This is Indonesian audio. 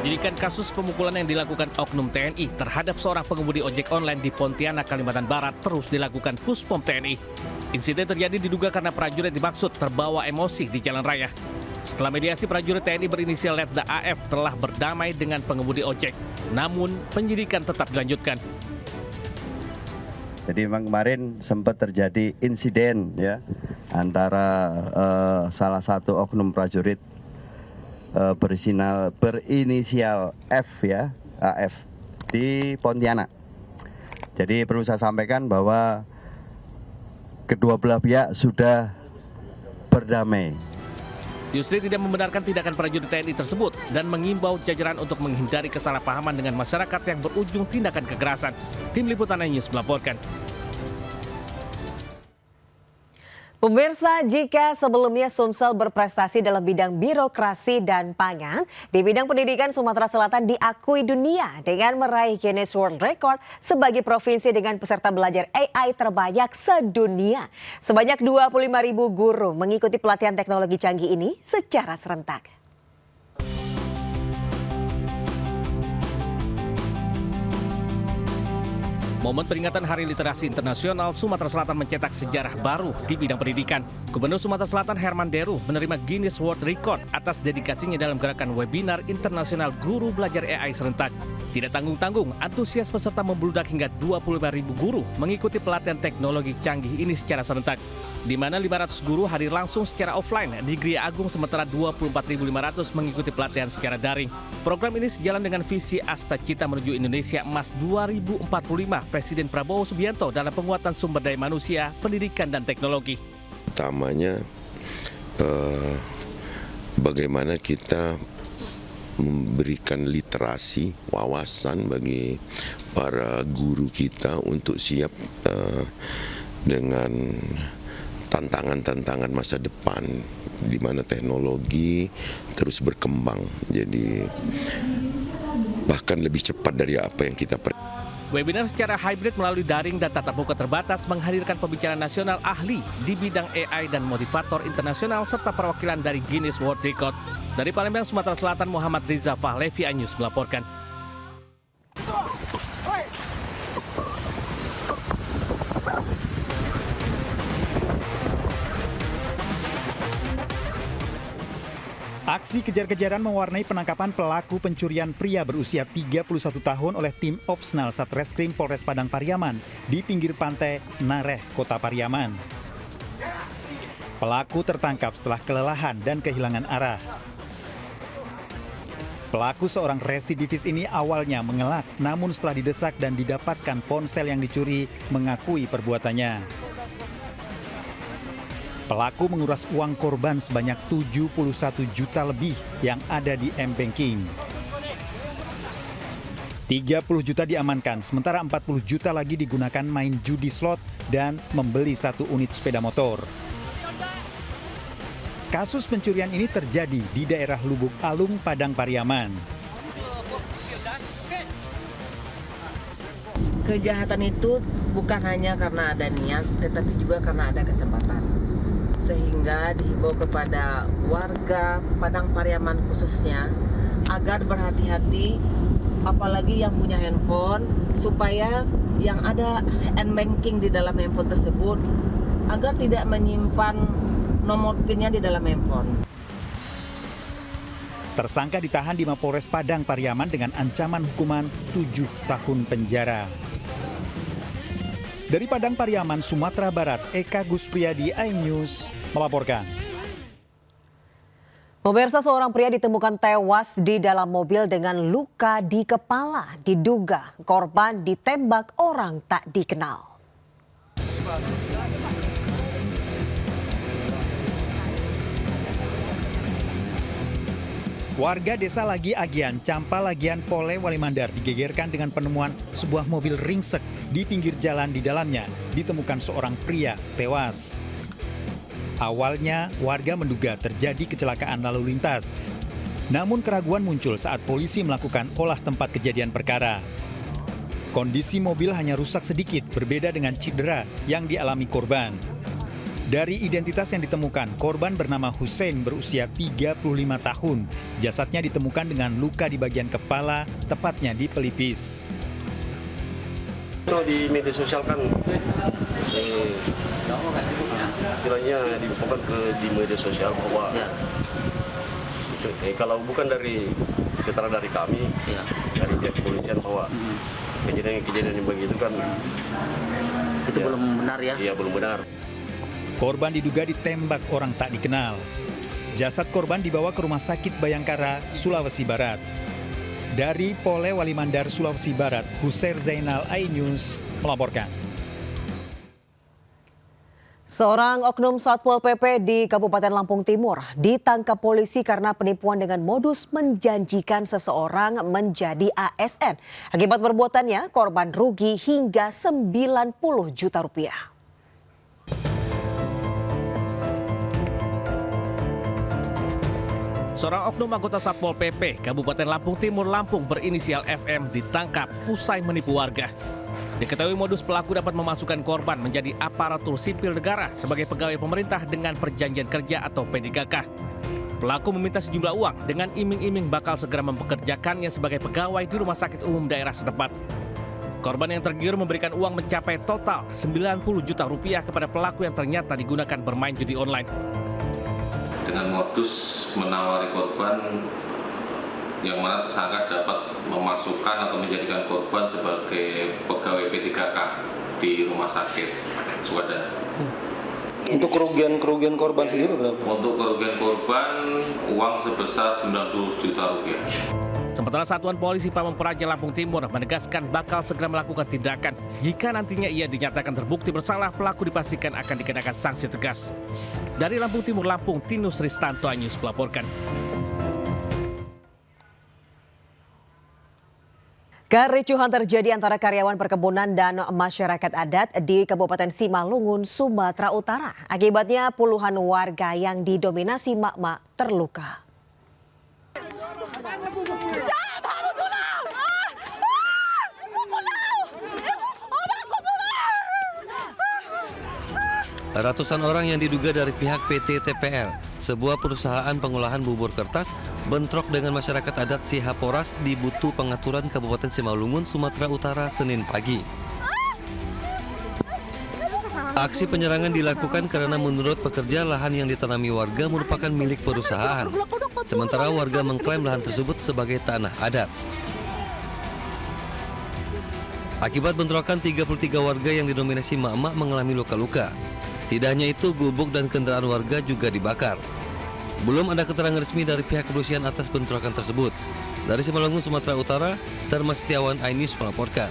Penyidikan kasus pemukulan yang dilakukan oknum TNI terhadap seorang pengemudi ojek online di Pontianak, Kalimantan Barat terus dilakukan Puspom TNI. Insiden terjadi diduga karena prajurit dimaksud terbawa emosi di jalan raya. Setelah mediasi, prajurit TNI berinisial Letda AF telah berdamai dengan pengemudi ojek. Namun, penyidikan tetap dilanjutkan. Jadi memang kemarin sempat terjadi insiden ya antara salah satu oknum prajurit berinisial F ya, AF di Pontianak. Jadi perlu saya sampaikan bahwa kedua belah pihak sudah berdamai. Yusri tidak membenarkan tindakan prajurit TNI tersebut dan mengimbau jajaran untuk menghindari kesalahpahaman dengan masyarakat yang berujung tindakan kekerasan. Tim Liputan News melaporkan. Pemirsa, jika sebelumnya Sumsel berprestasi dalam bidang birokrasi dan pangan, di bidang pendidikan Sumatera Selatan diakui dunia dengan meraih Guinness World Record sebagai provinsi dengan peserta belajar AI terbanyak sedunia. Sebanyak 25.000 guru mengikuti pelatihan teknologi canggih ini secara serentak. Momen peringatan Hari Literasi Internasional, Sumatera Selatan mencetak sejarah baru di bidang pendidikan. Gubernur Sumatera Selatan Herman Deru menerima Guinness World Record atas dedikasinya dalam gerakan webinar internasional guru belajar AI serentak. Tidak tanggung-tanggung, antusias peserta membludak hingga 25.000 guru mengikuti pelatihan teknologi canggih ini secara serentak. Di mana 500 guru hadir langsung secara offline di Gria Agung, sementara 24.500 mengikuti pelatihan secara daring. Program ini sejalan dengan visi Asta Cita menuju Indonesia Emas 2045 Presiden Prabowo Subianto dalam penguatan sumber daya manusia, pendidikan, dan teknologi. Utamanya bagaimana kita memberikan literasi, wawasan bagi para guru kita untuk siap dengan tantangan-tantangan masa depan di mana teknologi terus berkembang. Jadi bahkan lebih cepat dari apa yang kita Webinar secara hybrid melalui daring dan tatap muka terbatas menghadirkan pembicara nasional ahli di bidang AI dan motivator internasional serta perwakilan dari Guinness World Record. Dari Palembang, Sumatera Selatan, Muhammad Riza Fahlevi Anyus melaporkan. Aksi kejar-kejaran mewarnai penangkapan pelaku pencurian pria berusia 31 tahun oleh tim Opsnal Satreskrim Polres Padang Pariaman di pinggir pantai Nareh, Kota Pariaman. Pelaku tertangkap setelah kelelahan dan kehilangan arah. Pelaku seorang residivis ini awalnya mengelak, namun setelah didesak dan didapatkan ponsel yang dicuri, mengakui perbuatannya. Pelaku menguras uang korban sebanyak 71 juta lebih yang ada di M-Banking. 30 juta diamankan, sementara 40 juta lagi digunakan main judi slot dan membeli 1 unit sepeda motor. Kasus pencurian ini terjadi di daerah Lubuk Alung, Padang Pariaman. Kejahatan itu bukan hanya karena ada niat, tetapi juga karena ada kesempatan. Sehingga dihimbau kepada warga Padang Pariaman khususnya agar berhati-hati, apalagi yang punya handphone, supaya yang ada M-Banking di dalam handphone tersebut agar tidak menyimpan nomor PIN-nya di dalam handphone. Tersangka ditahan di Mapolres Padang Pariaman dengan ancaman hukuman 7 tahun penjara. Dari Padang Pariaman, Sumatera Barat, Eka Guspriyadi, iNews melaporkan. Pemirsa, seorang pria ditemukan tewas di dalam mobil dengan luka di kepala. Diduga korban ditembak orang tak dikenal. Warga desa Lagi Agian, Campa Lagian, Pole, Walimandar digegerkan dengan penemuan sebuah mobil ringsek di pinggir jalan. Di dalamnya ditemukan seorang pria tewas. Awalnya warga menduga terjadi kecelakaan lalu lintas. Namun keraguan muncul saat polisi melakukan olah tempat kejadian perkara. Kondisi mobil hanya rusak sedikit, berbeda dengan cedera yang dialami korban. Dari identitas yang ditemukan, korban bernama Hussein berusia 35 tahun. Jasadnya ditemukan dengan luka di bagian kepala, tepatnya di pelipis. Kalau di media sosial kan kiranya dibukukan di media sosial bahwa kalau bukan dari keterangan dari kami, dari pihak kepolisian bahwa kejadian yang begitu kan itu belum benar ya? Iya, belum benar. Korban diduga ditembak orang tak dikenal. Jasad korban dibawa ke Rumah Sakit Bayangkara, Sulawesi Barat. Dari Polewali Mandar, Sulawesi Barat, Husair Zainal, iNews melaporkan. Seorang oknum Satpol PP di Kabupaten Lampung Timur ditangkap polisi karena penipuan dengan modus menjanjikan seseorang menjadi ASN. Akibat perbuatannya, korban rugi hingga 90 juta rupiah. Seorang oknum anggota Satpol PP Kabupaten Lampung Timur Lampung berinisial FM ditangkap usai menipu warga. Diketahui modus pelaku dapat memasukkan korban menjadi aparatur sipil negara sebagai pegawai pemerintah dengan perjanjian kerja atau P3K. Pelaku meminta sejumlah uang dengan iming-iming bakal segera mempekerjakannya sebagai pegawai di rumah sakit umum daerah setempat. Korban yang tergiur memberikan uang mencapai total 90 juta rupiah kepada pelaku yang ternyata digunakan bermain judi online. Dengan modus menawari korban yang mana tersangka dapat memasukkan atau menjadikan korban sebagai pegawai P3K di rumah sakit Swadana. Untuk kerugian korban sendiri berapa? Untuk kerugian korban uang sebesar 90 juta rupiah. Sementara Satuan Polisi Pamong Praja Lampung Timur menegaskan bakal segera melakukan tindakan. Jika nantinya ia dinyatakan terbukti bersalah, pelaku dipastikan akan dikenakan sanksi tegas. Dari Lampung Timur, Lampung, Tinus Ristanto, iNews melaporkan. Kericuhan terjadi antara karyawan perkebunan dan masyarakat adat di Kabupaten Simalungun, Sumatera Utara. Akibatnya puluhan warga yang didominasi mak-mak terluka. Ratusan orang yang diduga dari pihak PT TPL, sebuah perusahaan pengolahan bubur kertas, bentrok dengan masyarakat adat Sihaporas di Butu Pengaturan Kabupaten Simalungun, Sumatera Utara, Senin pagi. Aksi penyerangan dilakukan karena menurut pekerja lahan yang ditanami warga merupakan milik perusahaan. Sementara warga mengklaim lahan tersebut sebagai tanah adat. Akibat bentrokan 33 warga yang didominasi mak-mak mengalami luka-luka. Tidak hanya itu, gubuk dan kendaraan warga juga dibakar. Belum ada keterangan resmi dari pihak kepolisian atas bentrokan tersebut. Dari Simalungun, Sumatera Utara, Dharma Setiawan, iNews melaporkan.